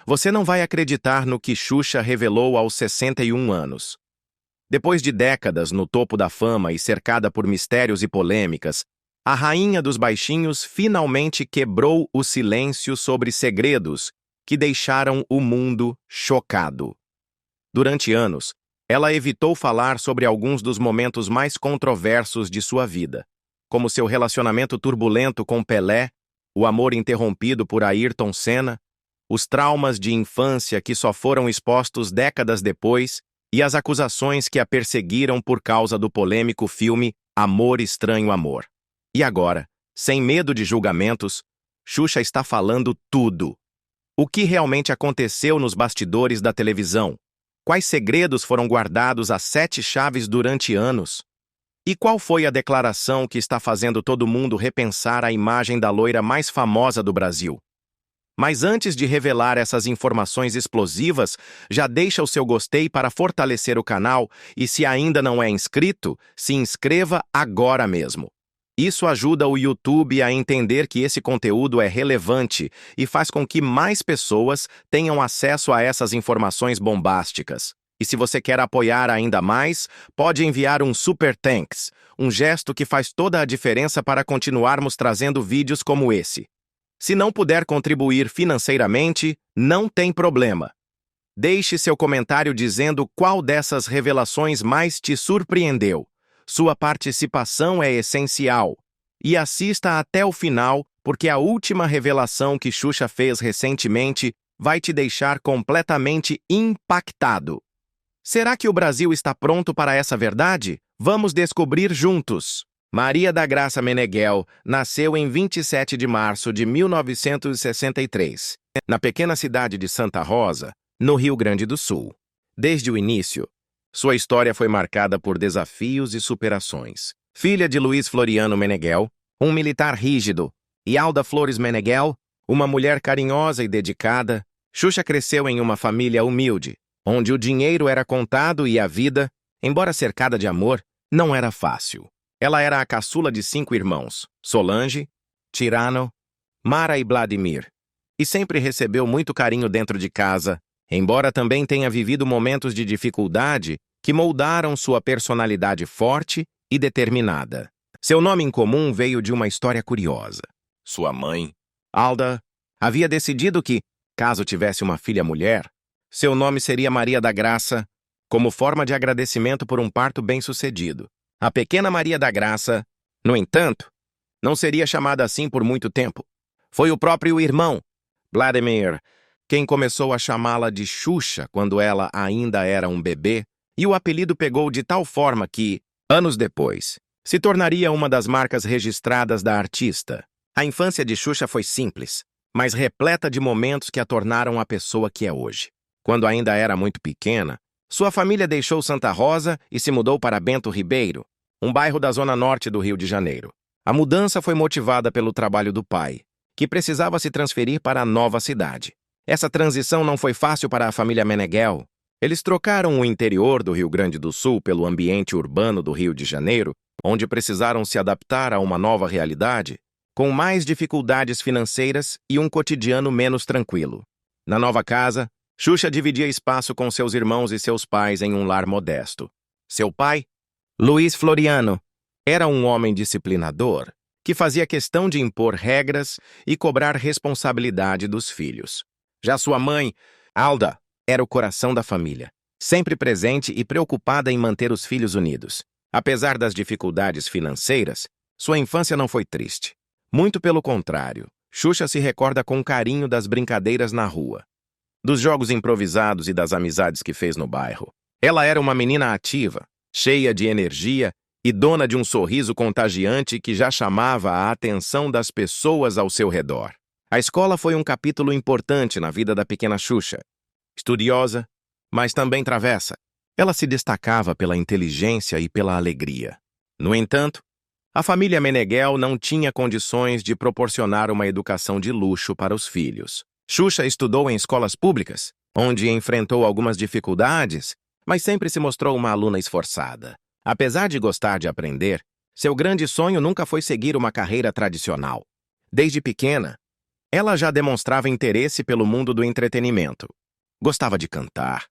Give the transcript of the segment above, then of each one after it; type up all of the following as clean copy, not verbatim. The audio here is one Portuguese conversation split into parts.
Você não vai acreditar no que Xuxa revelou aos 61 anos. Depois de décadas no topo da fama e cercada por mistérios e polêmicas, a rainha dos baixinhos finalmente quebrou o silêncio sobre segredos que deixaram o mundo chocado. Durante anos, ela evitou falar sobre alguns dos momentos mais controversos de sua vida, como seu relacionamento turbulento com Pelé, o amor interrompido por Ayrton Senna, os traumas de infância que só foram expostos décadas depois e as acusações que a perseguiram por causa do polêmico filme Amor Estranho Amor. E agora, sem medo de julgamentos, Xuxa está falando tudo. O que realmente aconteceu nos bastidores da televisão? Quais segredos foram guardados a 7 chaves durante anos? E qual foi a declaração que está fazendo todo mundo repensar a imagem da loira mais famosa do Brasil? Mas antes de revelar essas informações explosivas, já deixa o seu gostei para fortalecer o canal e, se ainda não é inscrito, se inscreva agora mesmo. Isso ajuda o YouTube a entender que esse conteúdo é relevante e faz com que mais pessoas tenham acesso a essas informações bombásticas. E se você quer apoiar ainda mais, pode enviar um Super Thanks, um gesto que faz toda a diferença para continuarmos trazendo vídeos como esse. Se não puder contribuir financeiramente, não tem problema. Deixe seu comentário dizendo qual dessas revelações mais te surpreendeu. Sua participação é essencial. E assista até o final, porque a última revelação que Xuxa fez recentemente vai te deixar completamente impactado. Será que o Brasil está pronto para essa verdade? Vamos descobrir juntos. Maria da Graça Meneghel nasceu em 27 de março de 1963, na pequena cidade de Santa Rosa, no Rio Grande do Sul. Desde o início, sua história foi marcada por desafios e superações. Filha de Luiz Floriano Meneghel, um militar rígido, e Alda Flores Meneghel, uma mulher carinhosa e dedicada, Xuxa cresceu em uma família humilde, onde o dinheiro era contado e a vida, embora cercada de amor, não era fácil. Ela era a caçula de 5 irmãos, Solange, Tirano, Mara e Vladimir, e sempre recebeu muito carinho dentro de casa, embora também tenha vivido momentos de dificuldade que moldaram sua personalidade forte e determinada. Seu nome em comum veio de uma história curiosa. Sua mãe, Alda, havia decidido que, caso tivesse uma filha mulher, seu nome seria Maria da Graça, como forma de agradecimento por um parto bem-sucedido. A pequena Maria da Graça, no entanto, não seria chamada assim por muito tempo. Foi o próprio irmão, Vladimir, quem começou a chamá-la de Xuxa quando ela ainda era um bebê, e o apelido pegou de tal forma que, anos depois, se tornaria uma das marcas registradas da artista. A infância de Xuxa foi simples, mas repleta de momentos que a tornaram a pessoa que é hoje. Quando ainda era muito pequena, sua família deixou Santa Rosa e se mudou para Bento Ribeiro, um bairro da zona norte do Rio de Janeiro. A mudança foi motivada pelo trabalho do pai, que precisava se transferir para a nova cidade. Essa transição não foi fácil para a família Meneghel. Eles trocaram o interior do Rio Grande do Sul pelo ambiente urbano do Rio de Janeiro, onde precisaram se adaptar a uma nova realidade, com mais dificuldades financeiras e um cotidiano menos tranquilo. Na nova casa, Xuxa dividia espaço com seus irmãos e seus pais em um lar modesto. Seu pai, Luiz Floriano, era um homem disciplinador, que fazia questão de impor regras e cobrar responsabilidade dos filhos. Já sua mãe, Alda, era o coração da família, sempre presente e preocupada em manter os filhos unidos. Apesar das dificuldades financeiras, sua infância não foi triste. Muito pelo contrário, Xuxa se recorda com carinho das brincadeiras na rua, dos jogos improvisados e das amizades que fez no bairro. Ela era uma menina ativa, cheia de energia e dona de um sorriso contagiante que já chamava a atenção das pessoas ao seu redor. A escola foi um capítulo importante na vida da pequena Xuxa. Estudiosa, mas também travessa, ela se destacava pela inteligência e pela alegria. No entanto, a família Meneghel não tinha condições de proporcionar uma educação de luxo para os filhos. Xuxa estudou em escolas públicas, onde enfrentou algumas dificuldades, mas sempre se mostrou uma aluna esforçada. Apesar de gostar de aprender, seu grande sonho nunca foi seguir uma carreira tradicional. Desde pequena, ela já demonstrava interesse pelo mundo do entretenimento. Gostava de cantar,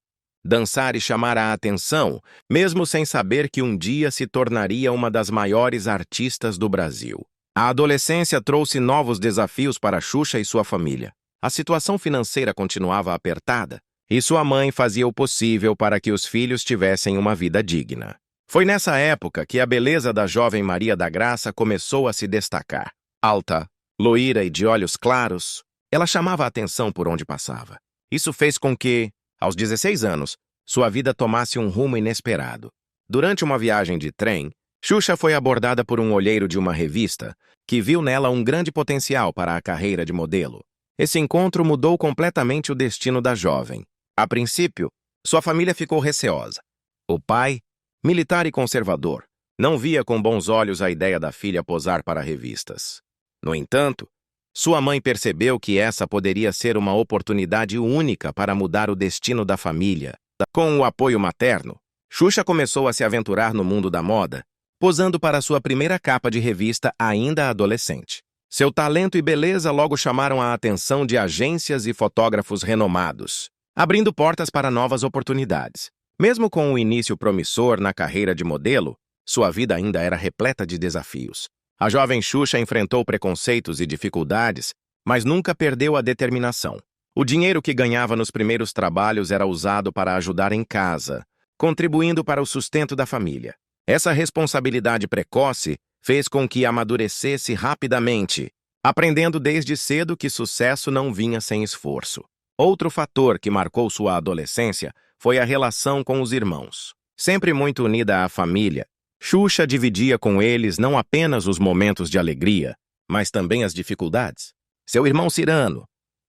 dançar e chamar a atenção, mesmo sem saber que um dia se tornaria uma das maiores artistas do Brasil. A adolescência trouxe novos desafios para Xuxa e sua família. A situação financeira continuava apertada, e sua mãe fazia o possível para que os filhos tivessem uma vida digna. Foi nessa época que a beleza da jovem Maria da Graça começou a se destacar. Alta, loira e de olhos claros, ela chamava a atenção por onde passava. Isso fez com que, aos 16 anos, sua vida tomasse um rumo inesperado. Durante uma viagem de trem, Xuxa foi abordada por um olheiro de uma revista que viu nela um grande potencial para a carreira de modelo. Esse encontro mudou completamente o destino da jovem. A princípio, sua família ficou receosa. O pai, militar e conservador, não via com bons olhos a ideia da filha posar para revistas. No entanto, sua mãe percebeu que essa poderia ser uma oportunidade única para mudar o destino da família. Com o apoio materno, Xuxa começou a se aventurar no mundo da moda, posando para sua primeira capa de revista ainda adolescente. Seu talento e beleza logo chamaram a atenção de agências e fotógrafos renomados, abrindo portas para novas oportunidades. Mesmo com o início promissor na carreira de modelo, sua vida ainda era repleta de desafios. A jovem Xuxa enfrentou preconceitos e dificuldades, mas nunca perdeu a determinação. O dinheiro que ganhava nos primeiros trabalhos era usado para ajudar em casa, contribuindo para o sustento da família. Essa responsabilidade precoce fez com que amadurecesse rapidamente, aprendendo desde cedo que sucesso não vinha sem esforço. Outro fator que marcou sua adolescência foi a relação com os irmãos. Sempre muito unida à família, Xuxa dividia com eles não apenas os momentos de alegria, mas também as dificuldades. Seu irmão Cyrano,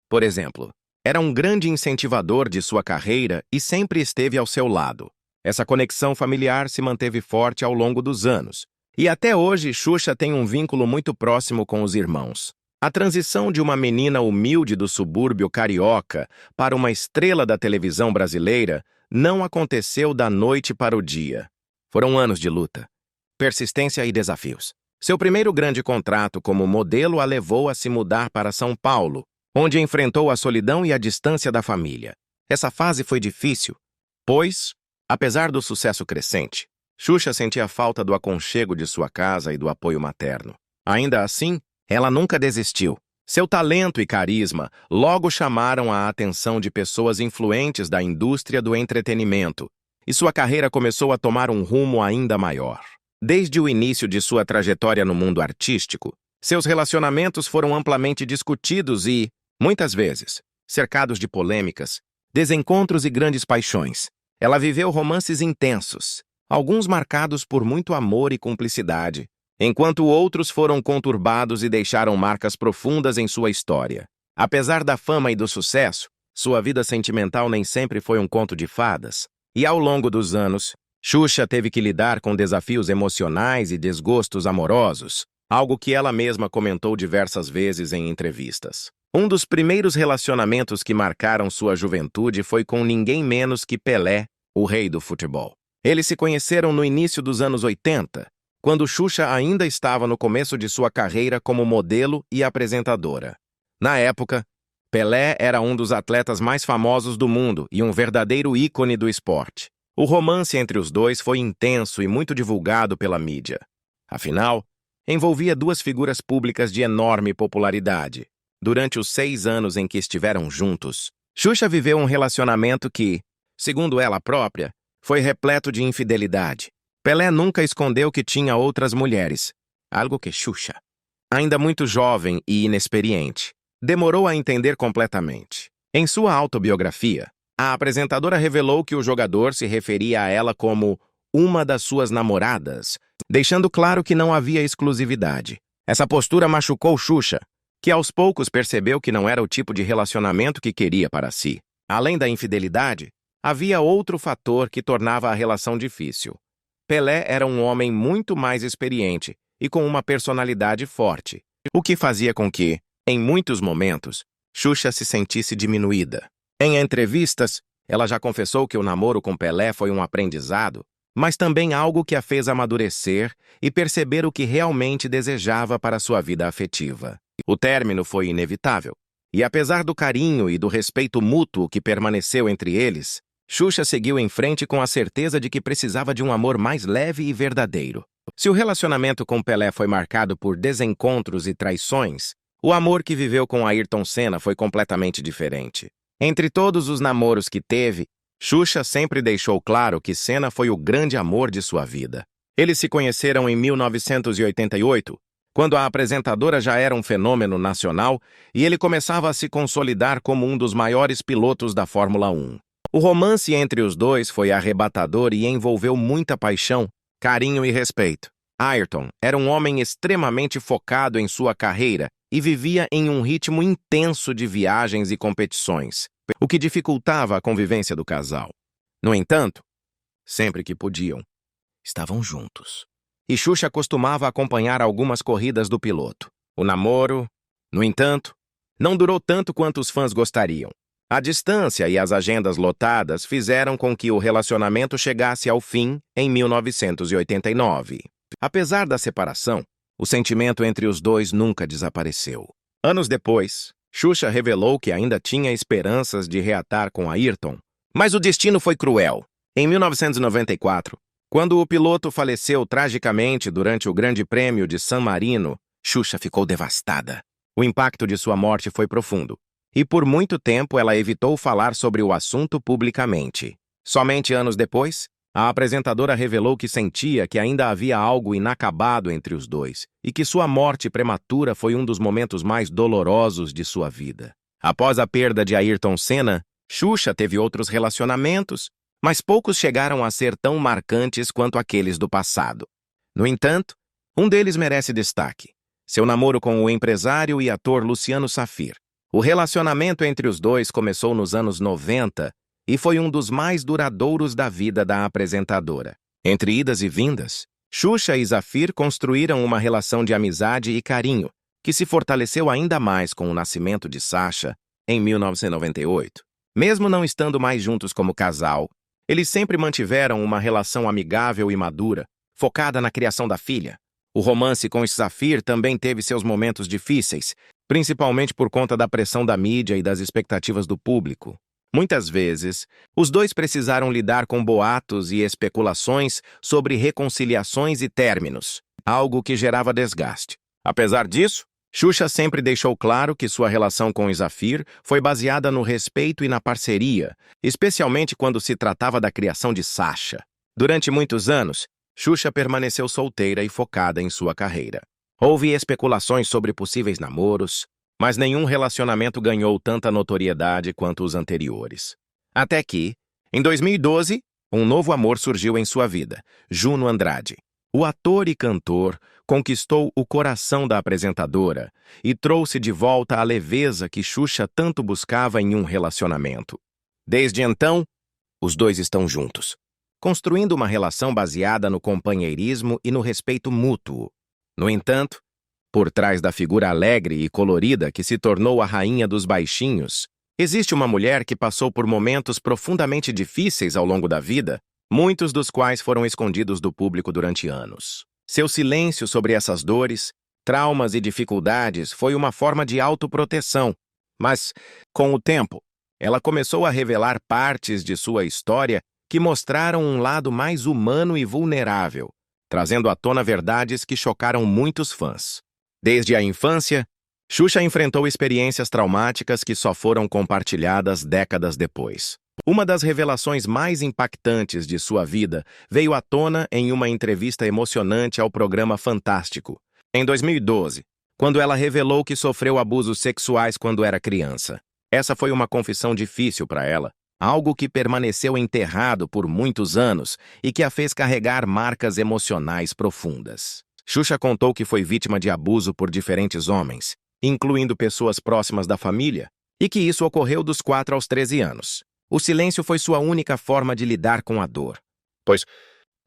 por exemplo, era um grande incentivador de sua carreira e sempre esteve ao seu lado. Essa conexão familiar se manteve forte ao longo dos anos, e até hoje Xuxa tem um vínculo muito próximo com os irmãos. A transição de uma menina humilde do subúrbio carioca para uma estrela da televisão brasileira não aconteceu da noite para o dia. Foram anos de luta, persistência e desafios. Seu primeiro grande contrato como modelo a levou a se mudar para São Paulo, onde enfrentou a solidão e a distância da família. Essa fase foi difícil, pois, apesar do sucesso crescente, Xuxa sentia falta do aconchego de sua casa e do apoio materno. Ainda assim, ela nunca desistiu. Seu talento e carisma logo chamaram a atenção de pessoas influentes da indústria do entretenimento, e sua carreira começou a tomar um rumo ainda maior. Desde o início de sua trajetória no mundo artístico, seus relacionamentos foram amplamente discutidos e, muitas vezes, cercados de polêmicas, desencontros e grandes paixões. Ela viveu romances intensos, alguns marcados por muito amor e cumplicidade, enquanto outros foram conturbados e deixaram marcas profundas em sua história. Apesar da fama e do sucesso, sua vida sentimental nem sempre foi um conto de fadas, e ao longo dos anos, Xuxa teve que lidar com desafios emocionais e desgostos amorosos, algo que ela mesma comentou diversas vezes em entrevistas. Um dos primeiros relacionamentos que marcaram sua juventude foi com ninguém menos que Pelé, o rei do futebol. Eles se conheceram no início dos anos 80, quando Xuxa ainda estava no começo de sua carreira como modelo e apresentadora. Na época, Pelé era um dos atletas mais famosos do mundo e um verdadeiro ícone do esporte. O romance entre os dois foi intenso e muito divulgado pela mídia. Afinal, envolvia duas figuras públicas de enorme popularidade. Durante os 6 anos em que estiveram juntos, Xuxa viveu um relacionamento que, segundo ela própria, foi repleto de infidelidade. Pelé nunca escondeu que tinha outras mulheres, algo que Xuxa, ainda muito jovem e inexperiente, demorou a entender completamente. Em sua autobiografia, a apresentadora revelou que o jogador se referia a ela como uma das suas namoradas, deixando claro que não havia exclusividade. Essa postura machucou Xuxa, que aos poucos percebeu que não era o tipo de relacionamento que queria para si. Além da infidelidade, havia outro fator que tornava a relação difícil. Pelé era um homem muito mais experiente e com uma personalidade forte, o que fazia com que, em muitos momentos, Xuxa se sentisse diminuída. Em entrevistas, ela já confessou que o namoro com Pelé foi um aprendizado, mas também algo que a fez amadurecer e perceber o que realmente desejava para sua vida afetiva. O término foi inevitável, E apesar do carinho e do respeito mútuo que permaneceu entre eles, Xuxa seguiu em frente com a certeza de que precisava de um amor mais leve e verdadeiro. Se o relacionamento com Pelé foi marcado por desencontros e traições, o amor que viveu com Ayrton Senna foi completamente diferente. Entre todos os namoros que teve, Xuxa sempre deixou claro que Senna foi o grande amor de sua vida. Eles se conheceram em 1988, quando a apresentadora já era um fenômeno nacional e ele começava a se consolidar como um dos maiores pilotos da Fórmula 1. O romance entre os dois foi arrebatador e envolveu muita paixão, carinho e respeito. Ayrton era um homem extremamente focado em sua carreira e vivia em um ritmo intenso de viagens e competições, o que dificultava a convivência do casal. No entanto, sempre que podiam, estavam juntos. E Xuxa costumava acompanhar algumas corridas do piloto. O namoro, no entanto, não durou tanto quanto os fãs gostariam. A distância e as agendas lotadas fizeram com que o relacionamento chegasse ao fim em 1989. Apesar da separação, o sentimento entre os dois nunca desapareceu. Anos depois, Xuxa revelou que ainda tinha esperanças de reatar com Ayrton, mas o destino foi cruel. Em 1994, quando o piloto faleceu tragicamente durante o Grande Prêmio de San Marino, Xuxa ficou devastada. O impacto de sua morte foi profundo, e por muito tempo ela evitou falar sobre o assunto publicamente. Somente anos depois, a apresentadora revelou que sentia que ainda havia algo inacabado entre os dois e que sua morte prematura foi um dos momentos mais dolorosos de sua vida. Após a perda de Ayrton Senna, Xuxa teve outros relacionamentos, mas poucos chegaram a ser tão marcantes quanto aqueles do passado. No entanto, um deles merece destaque: seu namoro com o empresário e ator Luciano Safir. O relacionamento entre os dois começou nos anos 90 e foi um dos mais duradouros da vida da apresentadora. Entre idas e vindas, Xuxa e Safir construíram uma relação de amizade e carinho, que se fortaleceu ainda mais com o nascimento de Sasha em 1998. Mesmo não estando mais juntos como casal, eles sempre mantiveram uma relação amigável e madura, focada na criação da filha. O romance com Safir também teve seus momentos difíceis, principalmente por conta da pressão da mídia e das expectativas do público. Muitas vezes, os dois precisaram lidar com boatos e especulações sobre reconciliações e términos, algo que gerava desgaste. Apesar disso, Xuxa sempre deixou claro que sua relação com Safir foi baseada no respeito e na parceria, especialmente quando se tratava da criação de Sasha. Durante muitos anos, Xuxa permaneceu solteira e focada em sua carreira. Houve especulações sobre possíveis namoros, mas nenhum relacionamento ganhou tanta notoriedade quanto os anteriores. Até que, em 2012, um novo amor surgiu em sua vida: Juno Andrade. O ator e cantor conquistou o coração da apresentadora e trouxe de volta a leveza que Xuxa tanto buscava em um relacionamento. Desde então, os dois estão juntos, construindo uma relação baseada no companheirismo e no respeito mútuo. No entanto, por trás da figura alegre e colorida que se tornou a rainha dos baixinhos, existe uma mulher que passou por momentos profundamente difíceis ao longo da vida, muitos dos quais foram escondidos do público durante anos. Seu silêncio sobre essas dores, traumas e dificuldades foi uma forma de autoproteção, mas, com o tempo, ela começou a revelar partes de sua história que mostraram um lado mais humano e vulnerável, trazendo à tona verdades que chocaram muitos fãs. Desde a infância, Xuxa enfrentou experiências traumáticas que só foram compartilhadas décadas depois. Uma das revelações mais impactantes de sua vida veio à tona em uma entrevista emocionante ao programa Fantástico, em 2012, quando ela revelou que sofreu abusos sexuais quando era criança. Essa foi uma confissão difícil para ela, algo que permaneceu enterrado por muitos anos e que a fez carregar marcas emocionais profundas. Xuxa contou que foi vítima de abuso por diferentes homens, incluindo pessoas próximas da família, e que isso ocorreu dos 4 aos 13 anos. O silêncio foi sua única forma de lidar com a dor, pois,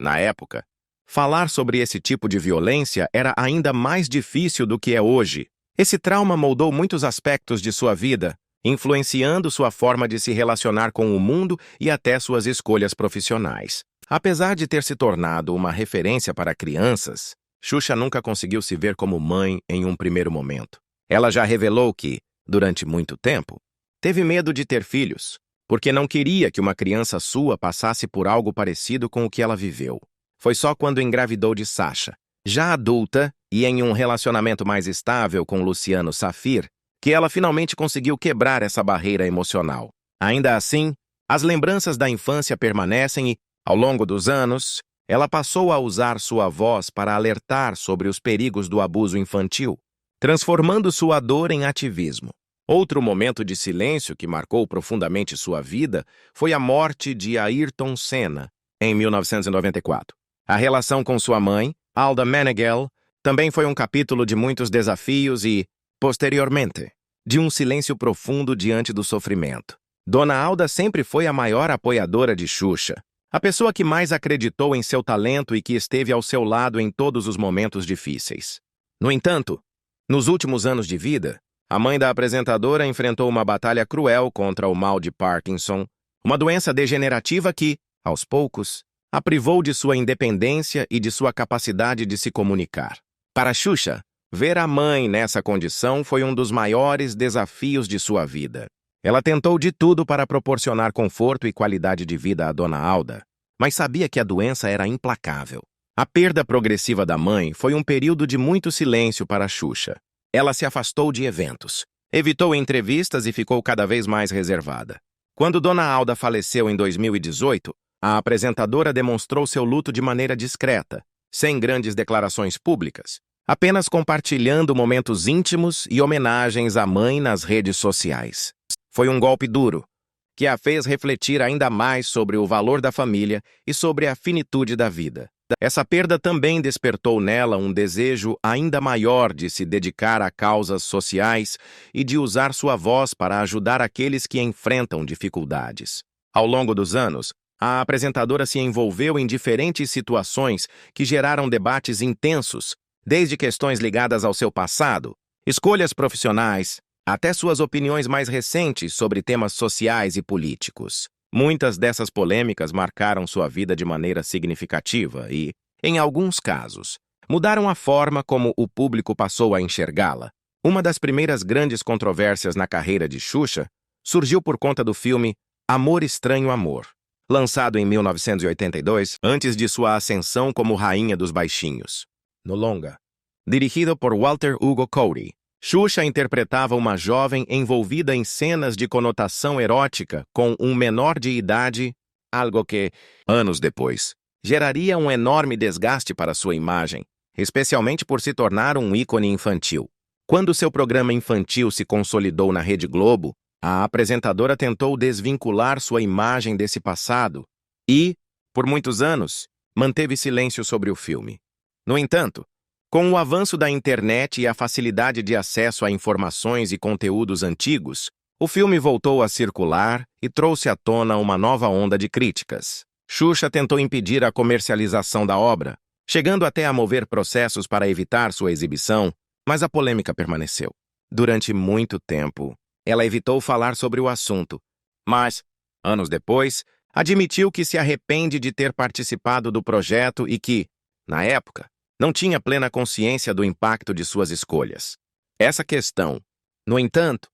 na época, falar sobre esse tipo de violência era ainda mais difícil do que é hoje. Esse trauma moldou muitos aspectos de sua vida, influenciando sua forma de se relacionar com o mundo e até suas escolhas profissionais. Apesar de ter se tornado uma referência para crianças, Xuxa nunca conseguiu se ver como mãe em um primeiro momento. Ela já revelou que, Durante muito tempo, teve medo de ter filhos, porque não queria que uma criança sua passasse por algo parecido com o que ela viveu. Foi só quando engravidou de Sasha, já adulta e em um relacionamento mais estável com Luciano Safir, que ela finalmente conseguiu quebrar essa barreira emocional. Ainda assim, as lembranças da infância permanecem e, ao longo dos anos, ela passou a usar sua voz para alertar sobre os perigos do abuso infantil, transformando sua dor em ativismo. Outro momento de silêncio que marcou profundamente sua vida foi a morte de Ayrton Senna, em 1994. A relação com sua mãe, Alda Meneghel, também foi um capítulo de muitos desafios e, posteriormente, de um silêncio profundo diante do sofrimento. Dona Alda sempre foi a maior apoiadora de Xuxa, a pessoa que mais acreditou em seu talento e que esteve ao seu lado em todos os momentos difíceis. No entanto, nos últimos anos de vida, a mãe da apresentadora enfrentou uma batalha cruel contra o mal de Parkinson, uma doença degenerativa que, aos poucos, a privou de sua independência e de sua capacidade de se comunicar. Para Xuxa, ver a mãe nessa condição foi um dos maiores desafios de sua vida. Ela tentou de tudo para proporcionar conforto e qualidade de vida à Dona Alda, mas sabia que a doença era implacável. A perda progressiva da mãe foi um período de muito silêncio para Xuxa. Ela se afastou de eventos, evitou entrevistas e ficou cada vez mais reservada. Quando Dona Alda faleceu em 2018, a apresentadora demonstrou seu luto de maneira discreta, sem grandes declarações públicas, apenas compartilhando momentos íntimos e homenagens à mãe nas redes sociais. Foi um golpe duro, que a fez refletir ainda mais sobre o valor da família e sobre a finitude da vida. Essa perda também despertou nela um desejo ainda maior de se dedicar a causas sociais e de usar sua voz para ajudar aqueles que enfrentam dificuldades. Ao longo dos anos, a apresentadora se envolveu em diferentes situações que geraram debates intensos, desde questões ligadas ao seu passado, escolhas profissionais, até suas opiniões mais recentes sobre temas sociais e políticos. Muitas dessas polêmicas marcaram sua vida de maneira significativa e, em alguns casos, mudaram a forma como o público passou a enxergá-la. Uma das primeiras grandes controvérsias na carreira de Xuxa surgiu por conta do filme Amor Estranho Amor, lançado em 1982, antes de sua ascensão como Rainha dos Baixinhos. No longa, dirigido por Walter Hugo Cody, Xuxa interpretava uma jovem envolvida em cenas de conotação erótica com um menor de idade, algo que, anos depois, geraria um enorme desgaste para sua imagem, especialmente por se tornar um ícone infantil. Quando seu programa infantil se consolidou na Rede Globo, a apresentadora tentou desvincular sua imagem desse passado e, por muitos anos, manteve silêncio sobre o filme. No entanto, com o avanço da internet e a facilidade de acesso a informações e conteúdos antigos, o filme voltou a circular e trouxe à tona uma nova onda de críticas. Xuxa tentou impedir a comercialização da obra, chegando até a mover processos para evitar sua exibição, mas a polêmica permaneceu. Durante muito tempo, ela evitou falar sobre o assunto, mas, anos depois, admitiu que se arrepende de ter participado do projeto e que, na época, não tinha plena consciência do impacto de suas escolhas. Essa questão, no entanto,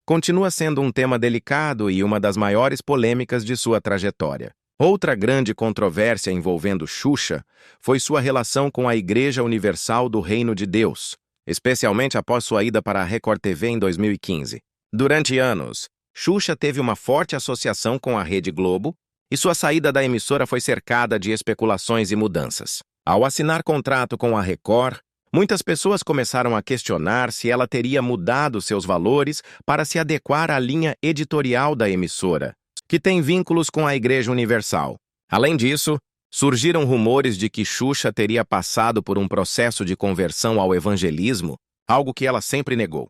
continua sendo um tema delicado e uma das maiores polêmicas de sua trajetória. Outra grande controvérsia envolvendo Xuxa foi sua relação com a Igreja Universal do Reino de Deus, especialmente após sua ida para a Record TV em 2015. Durante anos, Xuxa teve uma forte associação com a Rede Globo e sua saída da emissora foi cercada de especulações e mudanças. Ao assinar contrato com a Record, muitas pessoas começaram a questionar se ela teria mudado seus valores para se adequar à linha editorial da emissora, que tem vínculos com a Igreja Universal. Além disso, surgiram rumores de que Xuxa teria passado por um processo de conversão ao evangelismo, algo que ela sempre negou.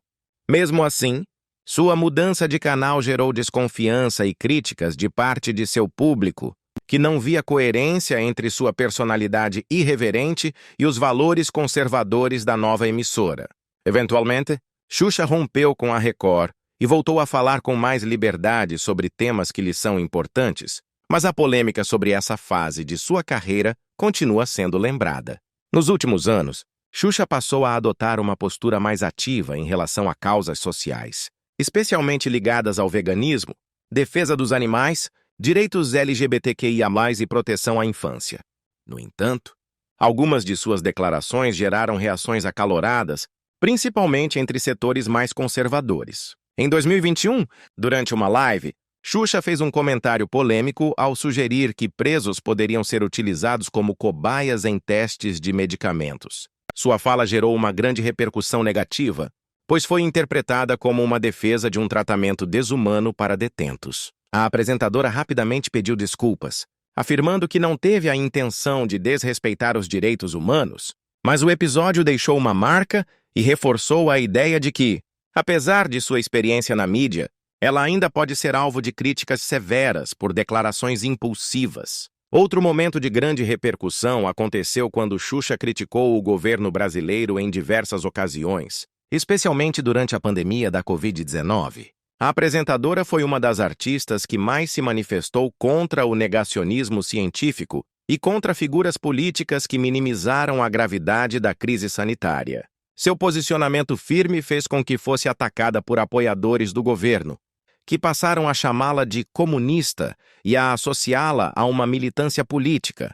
Mesmo assim, sua mudança de canal gerou desconfiança e críticas de parte de seu público, que não via coerência entre sua personalidade irreverente e os valores conservadores da nova emissora. Eventualmente, Xuxa rompeu com a Record e voltou a falar com mais liberdade sobre temas que lhe são importantes, mas a polêmica sobre essa fase de sua carreira continua sendo lembrada. Nos últimos anos, Xuxa passou a adotar uma postura mais ativa em relação a causas sociais. especialmente ligadas ao veganismo, defesa dos animais, direitos LGBTQIA+, e proteção à infância. No entanto, algumas de suas declarações geraram reações acaloradas, principalmente entre setores mais conservadores. Em 2021, durante uma live, Xuxa fez um comentário polêmico ao sugerir que presos poderiam ser utilizados como cobaias em testes de medicamentos. Sua fala gerou uma grande repercussão negativa, pois foi interpretada como uma defesa de um tratamento desumano para detentos. A apresentadora rapidamente pediu desculpas, afirmando que não teve a intenção de desrespeitar os direitos humanos, mas o episódio deixou uma marca e reforçou a ideia de que, apesar de sua experiência na mídia, ela ainda pode ser alvo de críticas severas por declarações impulsivas. Outro momento de grande repercussão aconteceu quando Xuxa criticou o governo brasileiro em diversas ocasiões, especialmente durante a pandemia da Covid-19. A apresentadora foi uma das artistas que mais se manifestou contra o negacionismo científico e contra figuras políticas que minimizaram a gravidade da crise sanitária. Seu posicionamento firme fez com que fosse atacada por apoiadores do governo, que passaram a chamá-la de comunista e a associá-la a uma militância política,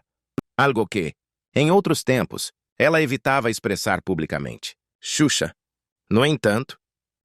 algo que, em outros tempos, ela evitava expressar publicamente. Xuxa, no entanto,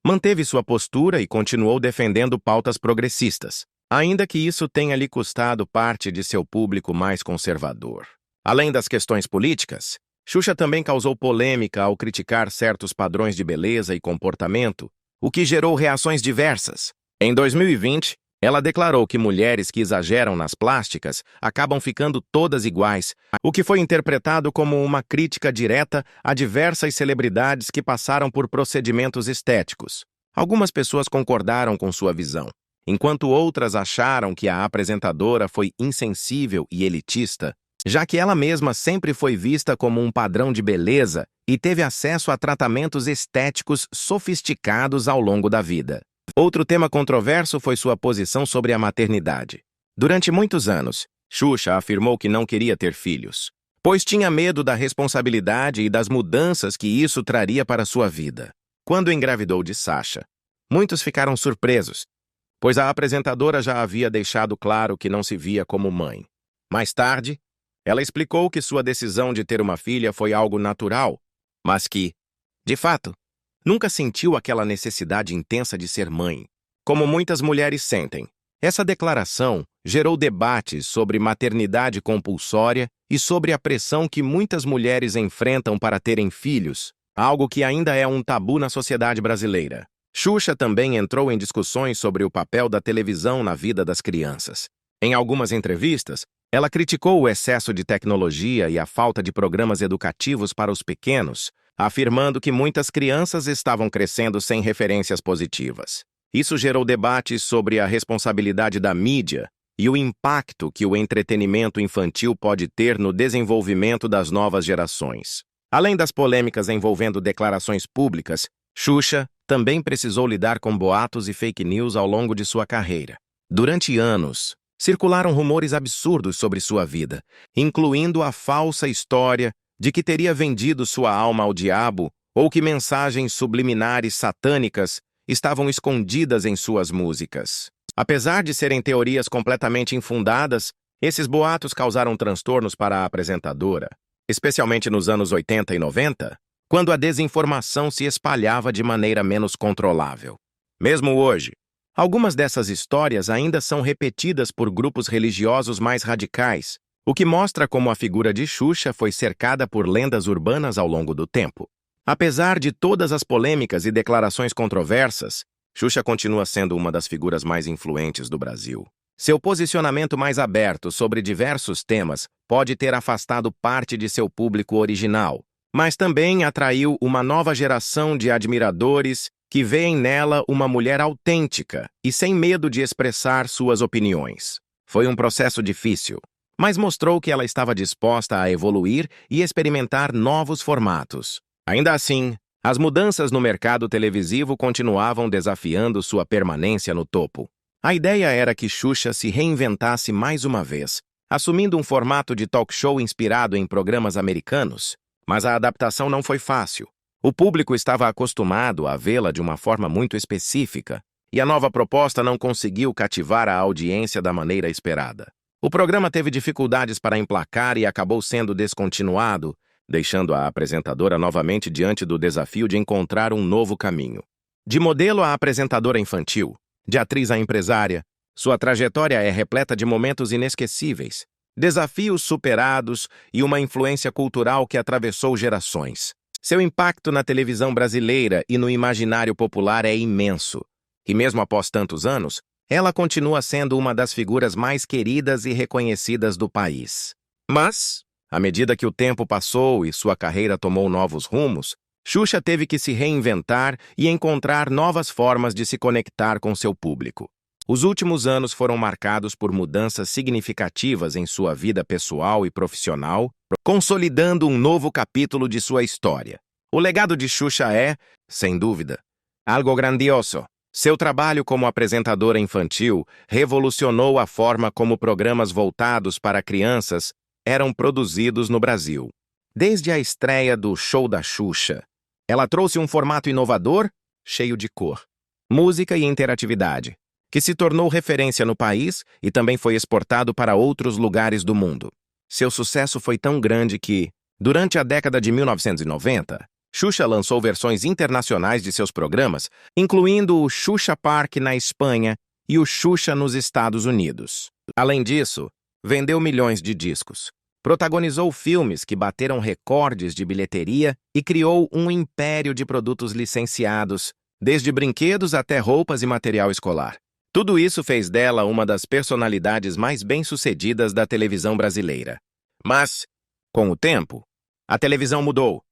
manteve sua postura e continuou defendendo pautas progressistas, ainda que isso tenha lhe custado parte de seu público mais conservador. Além das questões políticas, Xuxa também causou polêmica ao criticar certos padrões de beleza e comportamento, o que gerou reações diversas. Em 2020, ela declarou que mulheres que exageram nas plásticas acabam ficando todas iguais, o que foi interpretado como uma crítica direta a diversas celebridades que passaram por procedimentos estéticos. Algumas pessoas concordaram com sua visão, enquanto outras acharam que a apresentadora foi insensível e elitista, já que ela mesma sempre foi vista como um padrão de beleza e teve acesso a tratamentos estéticos sofisticados ao longo da vida. Outro tema controverso foi sua posição sobre a maternidade. Durante muitos anos, Xuxa afirmou que não queria ter filhos, pois tinha medo da responsabilidade e das mudanças que isso traria para sua vida. Quando engravidou de Sasha, muitos ficaram surpresos, pois a apresentadora já havia deixado claro que não se via como mãe. Mais tarde, ela explicou que sua decisão de ter uma filha foi algo natural, mas que, de fato, nunca sentiu aquela necessidade intensa de ser mãe, como muitas mulheres sentem. Essa declaração gerou debates sobre maternidade compulsória e sobre a pressão que muitas mulheres enfrentam para terem filhos, algo que ainda é um tabu na sociedade brasileira. Xuxa também entrou em discussões sobre o papel da televisão na vida das crianças. Em algumas entrevistas, ela criticou o excesso de tecnologia e a falta de programas educativos para os pequenos, afirmando que muitas crianças estavam crescendo sem referências positivas. Isso gerou debates sobre a responsabilidade da mídia e o impacto que o entretenimento infantil pode ter no desenvolvimento das novas gerações. Além das polêmicas envolvendo declarações públicas, Xuxa também precisou lidar com boatos e fake news ao longo de sua carreira. Durante anos, circularam rumores absurdos sobre sua vida, incluindo a falsa história de que teria vendido sua alma ao diabo ou que mensagens subliminares satânicas estavam escondidas em suas músicas. Apesar de serem teorias completamente infundadas, esses boatos causaram transtornos para a apresentadora, especialmente nos anos 80 e 90, quando a desinformação se espalhava de maneira menos controlável. Mesmo hoje, algumas dessas histórias ainda são repetidas por grupos religiosos mais radicais, o que mostra como a figura de Xuxa foi cercada por lendas urbanas ao longo do tempo. Apesar de todas as polêmicas e declarações controversas, Xuxa continua sendo uma das figuras mais influentes do Brasil. Seu posicionamento mais aberto sobre diversos temas pode ter afastado parte de seu público original, mas também atraiu uma nova geração de admiradores que veem nela uma mulher autêntica e sem medo de expressar suas opiniões. Foi um processo difícil, mas mostrou que ela estava disposta a evoluir e experimentar novos formatos. Ainda assim, as mudanças no mercado televisivo continuavam desafiando sua permanência no topo. A ideia era que Xuxa se reinventasse mais uma vez, assumindo um formato de talk show inspirado em programas americanos, mas a adaptação não foi fácil. O público estava acostumado a vê-la de uma forma muito específica, e a nova proposta não conseguiu cativar a audiência da maneira esperada. O programa teve dificuldades para emplacar e acabou sendo descontinuado, deixando a apresentadora novamente diante do desafio de encontrar um novo caminho. De modelo a apresentadora infantil, de atriz a empresária, sua trajetória é repleta de momentos inesquecíveis, desafios superados e uma influência cultural que atravessou gerações. Seu impacto na televisão brasileira e no imaginário popular é imenso, e mesmo após tantos anos, ela continua sendo uma das figuras mais queridas e reconhecidas do país. Mas, à medida que o tempo passou e sua carreira tomou novos rumos, Xuxa teve que se reinventar e encontrar novas formas de se conectar com seu público. Os últimos anos foram marcados por mudanças significativas em sua vida pessoal e profissional, consolidando um novo capítulo de sua história. O legado de Xuxa é, sem dúvida, algo grandioso. Seu trabalho como apresentadora infantil revolucionou a forma como programas voltados para crianças eram produzidos no Brasil. Desde a estreia do Show da Xuxa, ela trouxe um formato inovador, cheio de cor, música e interatividade, que se tornou referência no país e também foi exportado para outros lugares do mundo. Seu sucesso foi tão grande que, durante a década de 1990, Xuxa lançou versões internacionais de seus programas, incluindo o Xuxa Park na Espanha e o Xuxa nos Estados Unidos. Além disso, vendeu milhões de discos, protagonizou filmes que bateram recordes de bilheteria e criou um império de produtos licenciados, desde brinquedos até roupas e material escolar. Tudo isso fez dela uma das personalidades mais bem-sucedidas da televisão brasileira. Mas, com o tempo, a televisão mudou,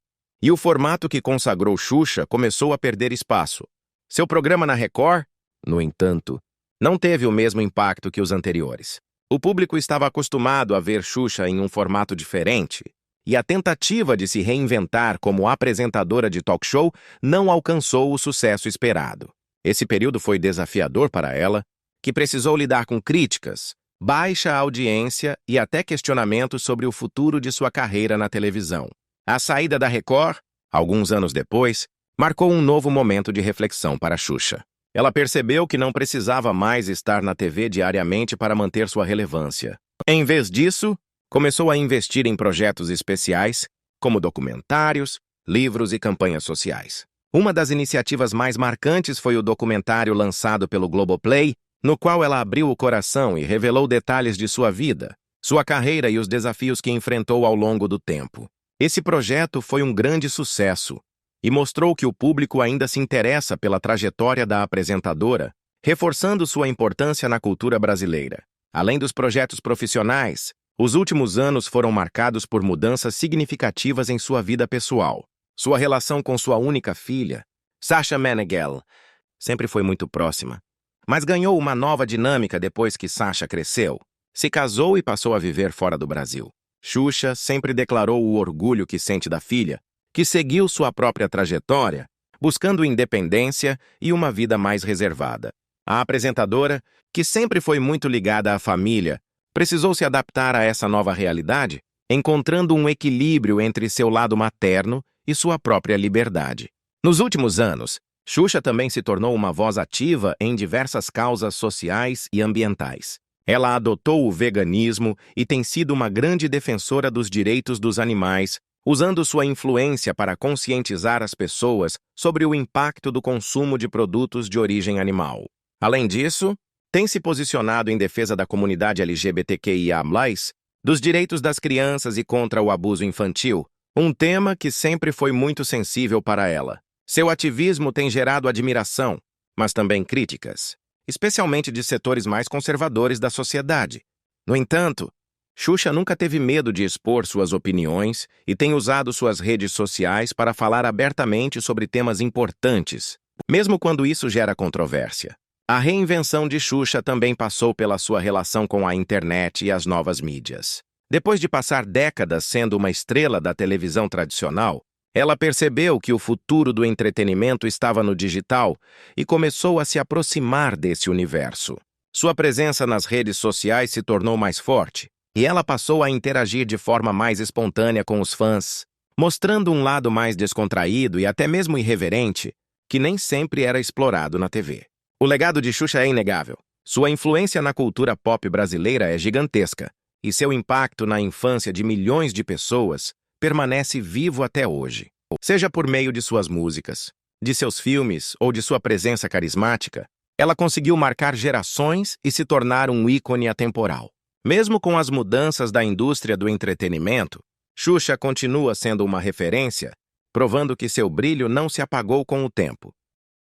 e o formato que consagrou Xuxa começou a perder espaço. Seu programa na Record, no entanto, não teve o mesmo impacto que os anteriores. O público estava acostumado a ver Xuxa em um formato diferente, e a tentativa de se reinventar como apresentadora de talk show não alcançou o sucesso esperado. Esse período foi desafiador para ela, que precisou lidar com críticas, baixa audiência e até questionamentos sobre o futuro de sua carreira na televisão. A saída da Record, alguns anos depois, marcou um novo momento de reflexão para Xuxa. Ela percebeu que não precisava mais estar na TV diariamente para manter sua relevância. Em vez disso, começou a investir em projetos especiais, como documentários, livros e campanhas sociais. Uma das iniciativas mais marcantes foi o documentário lançado pelo Globoplay, no qual ela abriu o coração e revelou detalhes de sua vida, sua carreira e os desafios que enfrentou ao longo do tempo. Esse projeto foi um grande sucesso e mostrou que o público ainda se interessa pela trajetória da apresentadora, reforçando sua importância na cultura brasileira. Além dos projetos profissionais, os últimos anos foram marcados por mudanças significativas em sua vida pessoal. Sua relação com sua única filha, Sasha Meneghel, sempre foi muito próxima, mas ganhou uma nova dinâmica depois que Sasha cresceu, se casou e passou a viver fora do Brasil. Xuxa sempre declarou o orgulho que sente da filha, que seguiu sua própria trajetória, buscando independência e uma vida mais reservada. A apresentadora, que sempre foi muito ligada à família, precisou se adaptar a essa nova realidade, encontrando um equilíbrio entre seu lado materno e sua própria liberdade. Nos últimos anos, Xuxa também se tornou uma voz ativa em diversas causas sociais e ambientais. Ela adotou o veganismo e tem sido uma grande defensora dos direitos dos animais, usando sua influência para conscientizar as pessoas sobre o impacto do consumo de produtos de origem animal. Além disso, tem se posicionado em defesa da comunidade LGBTQIA+, dos direitos das crianças e contra o abuso infantil, um tema que sempre foi muito sensível para ela. Seu ativismo tem gerado admiração, mas também críticas, especialmente de setores mais conservadores da sociedade. No entanto, Xuxa nunca teve medo de expor suas opiniões e tem usado suas redes sociais para falar abertamente sobre temas importantes, mesmo quando isso gera controvérsia. A reinvenção de Xuxa também passou pela sua relação com a internet e as novas mídias. Depois de passar décadas sendo uma estrela da televisão tradicional, ela percebeu que o futuro do entretenimento estava no digital e começou a se aproximar desse universo. Sua presença nas redes sociais se tornou mais forte, e ela passou a interagir de forma mais espontânea com os fãs, mostrando um lado mais descontraído e até mesmo irreverente, que nem sempre era explorado na TV. O legado de Xuxa é inegável. Sua influência na cultura pop brasileira é gigantesca, e seu impacto na infância de milhões de pessoas permanece vivo até hoje. Seja por meio de suas músicas, de seus filmes ou de sua presença carismática, ela conseguiu marcar gerações e se tornar um ícone atemporal. Mesmo com as mudanças da indústria do entretenimento, Xuxa continua sendo uma referência, provando que seu brilho não se apagou com o tempo.